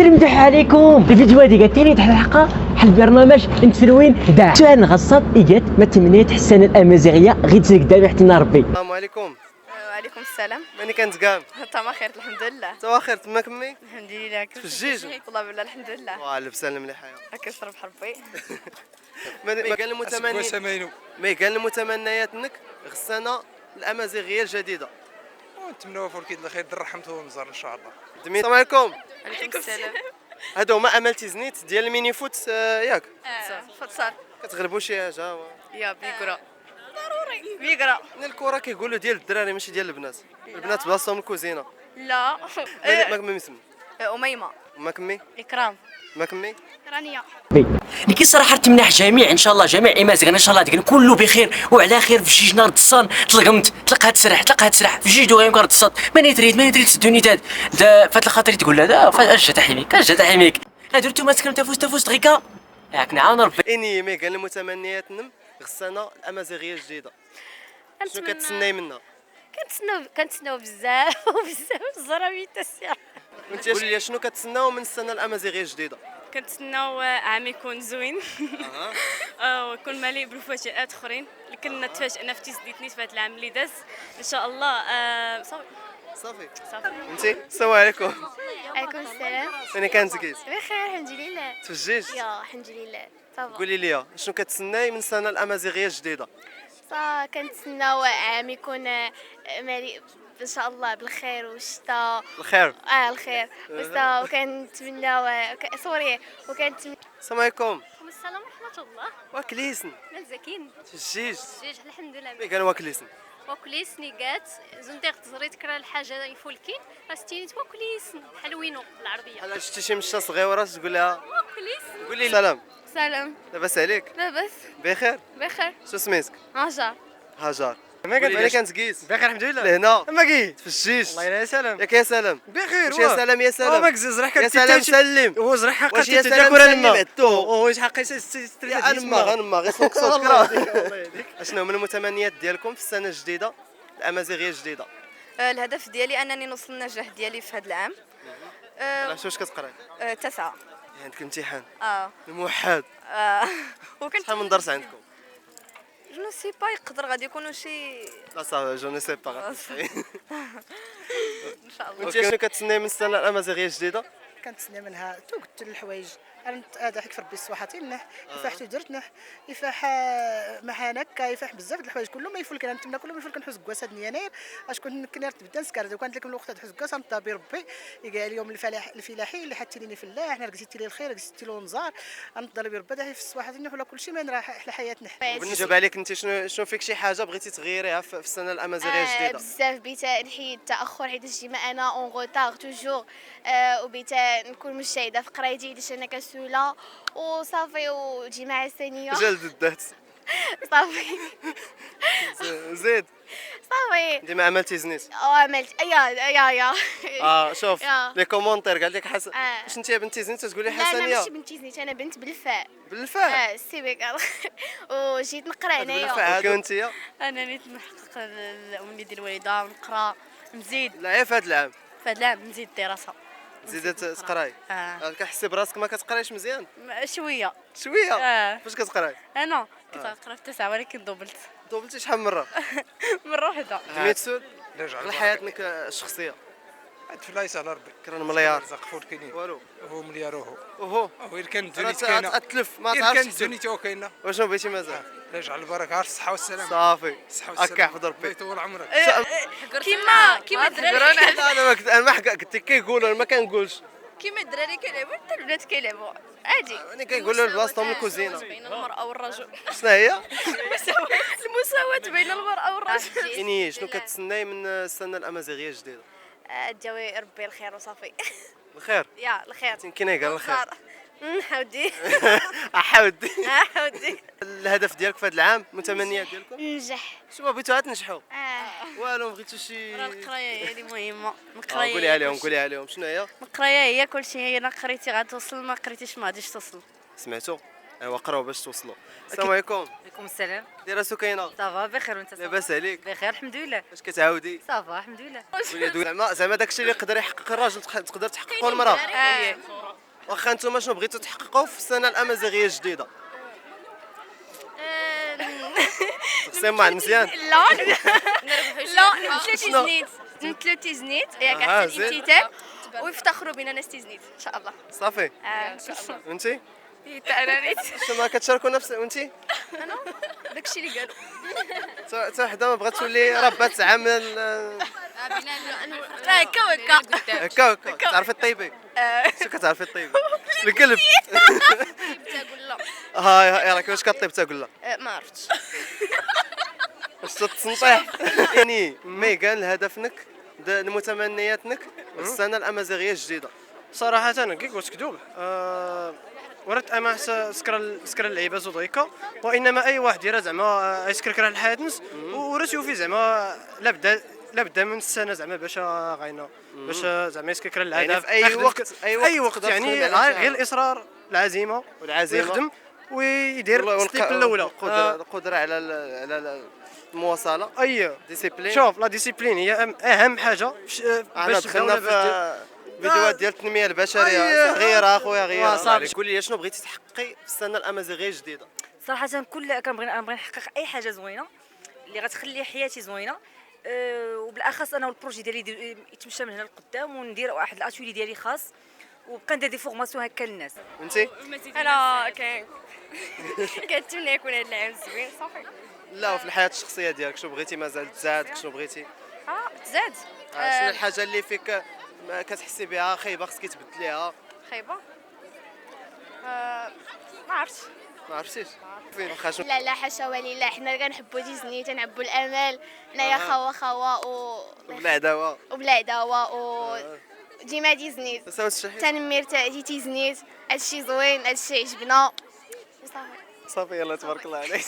نمدح عليكم الفيديو هذه قالت لي تحت الحلقه بحال البرنامج المتلوين داع سؤال غصات اجت ما تمنيت حسان الامازيغيه غير قدامي حتى ربي. السلام عليكم. وعليكم السلام. ماني كانت كام؟ تما خير الحمد لله. توا خير تما كمي؟ الحمد لله. في الجيج؟ والله بالله الحمد لله. واه لبسان مليحه. كنشرب حربي. ما كان المتمنيات انك غسانه الامازيغيه الجديده. ونتمنوا فوق الكيد الخير رحمته ونزار ان شاء الله. السلام عليكم. عليكم السلام. هادو هما امالتي زنيت ديال الميني فوت ياك؟ فتصال. كتغلبوا شي حاجه؟ يا بيكرا. ضروري بيكرا. الكره كيقولوا ديال الدراري ماشي ديال البنات. البنات بلاصتهم الكوزينه. لا. ما كمي اسمي؟ أميمة. ما كمي؟ إكرام. ما كمي؟ رانيا. لكي صراحه تمنح جميع ان شاء الله جميع امازيغنا ان شاء الله ديك كله بخير وعلى خير في جوج نهار تصان تلقمت تلقاها تسرح في جوج دغيا مكار تصاد ماني تريد تسدوني تاد فات الخاطر تقول لا فاش تحيميك هادو نتوما تكلم تفوز غيكا ياك نعاون ربي اني مي كان المتمنيات نم غسانه الامازيغيه الجديده. شنو كتسناي منها؟ كنتسناو بزاف الزرابيط الساعه. وانت قولي لي شنو كتسناو من السنه الامازيغيه الجديده؟ كنتسناو عام يكون زوين ويكون مليء بالمفاجآت اخرين اللي كنا تفاجئنا في تيزديتني في هذا العام اللي داز ان شاء الله. صافي. صافي. انت السلام عليكم. عليكم السلام. انا كانت كيس بخير الحمد لله. تفجيج. يا الحمد لله. صافا. قولي لي شنو كتسناي من السنه الامازيغيه الجديده؟ كنتسناو عام يكون مليء ان شاء الله بالخير والشتاء. الخير. الخير والشتاء وكنتمناو سوري وكنتمنى. السلام عليكم. السلام ورحمه الله. واكليسن مزاكين تفجيج. الحمد لله. مي كان واكليسن وكليس نيقات زنديق تزريت كرا الحاجه يفولكين راستيني وكليس حلوينو بالعربيه. بحال شفتي شي مشا صغيره تقول لها وكليس. قولي لي سلام. سلام. لاباس عليك؟ لاباس. بخير. بخير. شو سميتك؟ هاجر. هاجر. ما مالي كانت كيس بخير الحمد لله. لهنا ما كي تفجيج. الله يلا سلام. ياك يا سلام. بخير يا سلام يا سلام. ما كزز راح يا سلام سلم. هو زرح حق واش يا سلام سلم واش حق غنما غير صوت اشنو من المتمنيات ديالكم في السنه الجديده الامازيغيه الجديده؟ الهدف ديالي انني نوصل النجاح ديالي في هذا العام. علاش واش كتقراي؟ 9. عندك امتحان اه الموحد. وكنت شحال من درس عندكم؟ جو سي با يقدر غادي يكونوا شي لا صافي جو نو سي با. ان شاء الله. وانت شنو كتسناي من السنه الامازيغيه الجديده؟ كنتسنى منها توقت الحوايج هذا حك في ربي الصواحاتي نح يفاح تدرتنح يفاح محانك يفاح بزاف د الحوايج كلهم ما يفول كنتمنى كلهم يفول كنحوس كواس هاد يناير اش كنت كنرت بدا نسكر دو كانت لك الوقت تحوس كواس نطابي ربي يقال اليوم الفلاحي اللي حتي لي في الله احنا رقزتي لي الخير رقزتي له نزار نضل بربي داعي في الصواحاتي نح ولا كلشي ما راح احلى حياتنا. بالنسبه عليك انت شنو فيك شي حاجه بغيتي تغيريها في السنه الامازيغيه الجديده؟ بزاف بيتا نحيد التاخر حيت ديما انا اون روتار توجور وبيتا نكون مجتهده في قرايتي حيت انا كسوله وصافي وجماعه ثانيه جلد الدات صافي زيد صافي ديما عملتي زنيت. عملت يا شوف لي كومونتير قال لك حسن واش انت بنتي زنيت تقولي لا حسنيه؟ انا ماشي بنتي زنيت انا بنت بالفاء. بالفعل سي بك وجيت نقرا هنايا. بالفعل وانت انا نيت نحقق الامنيه ديال الوالده ونقرا نزيد لا في هذا العام في هذا العام نزيد الدراسه زيدت تقراي. كتحسي براسك ما كتقرايش مزيان شويه فاش كتقراي؟ انا كنت نقرا في 9 ولكن دوبلت دوبلتي شحال من مره؟ مره واحده. دميت سود رجع على حياتك الشخصيه هاد فلايس على ربي كرا مليار زق فوق كاينين والو هو مليار هو وهو إلا كان دونيت كاينه اتلف ما إلا تعرفش كان دونيت هو كاينه وشنو بغيتي مازال؟ رجع البركه عرف الصحه والسلامه صافي الصحه والسلامه هكا يحفظ ربي يطول عمرك. كيما الدراري انا ما قلت لك كيقولوا ما كنقولش كيما الدراري كيلعبوا حتى البنات كيلعبوا عادي. انا كيقولوا لبلاصتهم الكوزينه. بين المرأة والرجل. شنو هي؟ المساواة بين المرأة والرجل. يعني شنو كتسناي من السنه الامازيغيه الجديده؟ جاوي ربي الخير وصافي. الخير يا الخير يمكن قال الخير حودي حودي حودي. الهدف ديالك في هذا العام المتمنيات ديالكم ننجح. شنو بغيتوا تنجحوا والو بغيتوا شي راه القرايه هي اللي مهمه. قولي عليهم شنو هي؟ القرايه هي كلشي. هي الا قريتي غتوصل ما قريتيش ما غاديش توصل. سمعتوا ايوا قراو باش توصلوا. السلام عليكم. عليكم السلام. دايره سكينه؟ صافا بخير وانت؟ لاباس عليك؟ بخير الحمد لله. اش كتعاودي؟ صافا الحمد لله. زعما داكشي اللي يقدر يحقق الراجل تقدر تحققه المراه. واخا نتوما شنو بغيتوا تحققوا في السنه الامازيغيه الجديده؟ تقسيم مع مزيان. لا لا نتلو تيزنيت ياك احسن زين. امتثال ويفتخروا بنا ناس تيزنيت ان شاء الله. صافي ان شاء الله. وانتي انا نيت شنو ما كتشاركوا نفس وانتي انا داكشي اللي قالوا. حتى وحده ما بغات تولي ربة عمل هكا وهكا هكا هكا تعرفي الطيبي شنو كتعرفي الطيبي القلب تقول لا هاي راك واش كطيب تقول لا ما عرفتش. واش تتنطيح يعني ميغان هدفك المتمنياتك في السنه الامازيغيه الجديده؟ صراحة أنا كي قلت كذوب ورات أما سكر اللعيبة زوديكا وإنما أي واحد يرى زعما يسكر الحادث ورات يوفي زعما لا بدا من السنة زعما باش غاينا باش زعما يسكر الهدف يعني في أي وقت يعني تقدر تخدم على غير الإصرار العزيمة والعزيمة. ويخدم ويدير ستيب الأولى القدره على المواصله أي ديسيبلين. شوف لا ديسيبلين هي أهم حاجة انا دخلنا في فيديوهات ديال التنميه البشريه غير اخويا غير صافي. قول لي شنو بغيتي تحققي في السنه الامازيغيه الجديده؟ صراحة كنبغي نحقق أي حاجة زوينة اللي غتخلي حياتي زوينة، وبالأخص أنا والبروجي ديالي يتمشى من هنا لقدام وندير واحد الأتولي ديالي خاص وبقى ندير دي فورماسيون هكا للناس. انتي انا كنتمنى يكون هذا العام زوين صافي. لا وفي الحياه الشخصيه ديالك شنو بغيتي مازال تزادك شنو بغيتي؟ تزاد شنو الحاجه اللي فيك ما كتحسي بها خايبه خصك تبدليها؟ خايبه ما عرفتش. ما عرفتيش فين واخا شنو لا حاشا ولله حنا كنحبوا ديزني تنحبوا الامل حنايا خوا بلا عداوه وبلا عداوه و ديما ديزني تساوي الشحيح تنمير تاعي تيزنيت هادشي زوين هادشي عجبنا وصافي. صافي يلا تبارك الله عليك.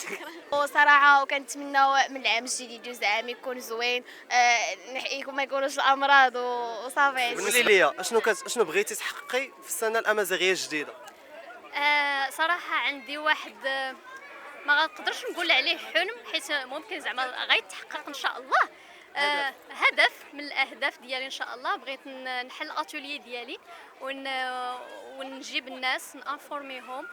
وصراحه وكنتمناو من العام الجديد يدوز عام يكون زوين ما يكونوش الامراض وصافي. قولي لي شنو بغيتي تحققي في السنه الامازيغيه الجديده؟ صراحة عندي واحد ما غنقدرش نقول عليه حلم حيت ممكن زعما غيتحقق ان شاء الله. هدف من الاهداف ديالي ان شاء الله بغيت نحل اتولي ديالي ونجيب الناس نانفورميهم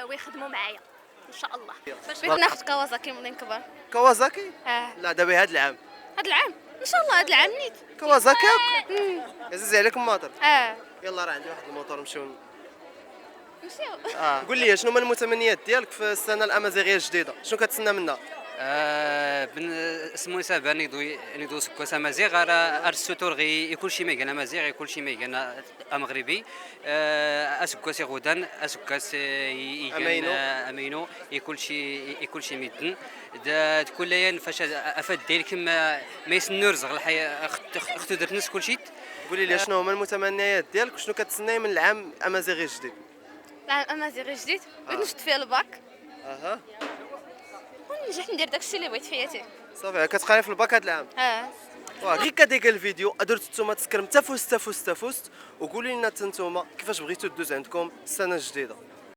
ويخدموا معايا ان شاء الله. بغيت ناخذ كوازاكي ملي نكبر. كوازاكي؟ لا دابا هذا العام هذا العام ان شاء الله هذا العام نيت كوازاكي عزيز عليكم الماطر. يلا راه عندي واحد الموتور نمشيو. نمشيو. قول لي شنو هما المتمنيات ديالك في السنه الامازيغيه الجديده؟ شنو كتسنى منها؟ اسمو سابا ندو سكوس امازيغ راه السوتور غي يكون شي ميغان امازيغ يكون شي ميغان مغربي اسكوس غودان اسكوس امينو يكون شي ميدن تكون ليا فاش افاد ديالك ما يسنو رزق الحياه اختو درت نفس كلشي. قولي لي شنو هما المتمنيات ديالك وشنو كتسناي من العام الامازيغي الجديد؟ العام الامازيغي الجديد بغيت نشد فيه الباك وننجح ندير داكشي اللي بغيت في حياتي. صافي كتقراي في الباك هذا العام؟ غير كديك الفيديو درتو نتوما تسكرم تا فزت وقولوا لنا نتوما كيفاش بغيتو دوز عندكم السنه الجديده.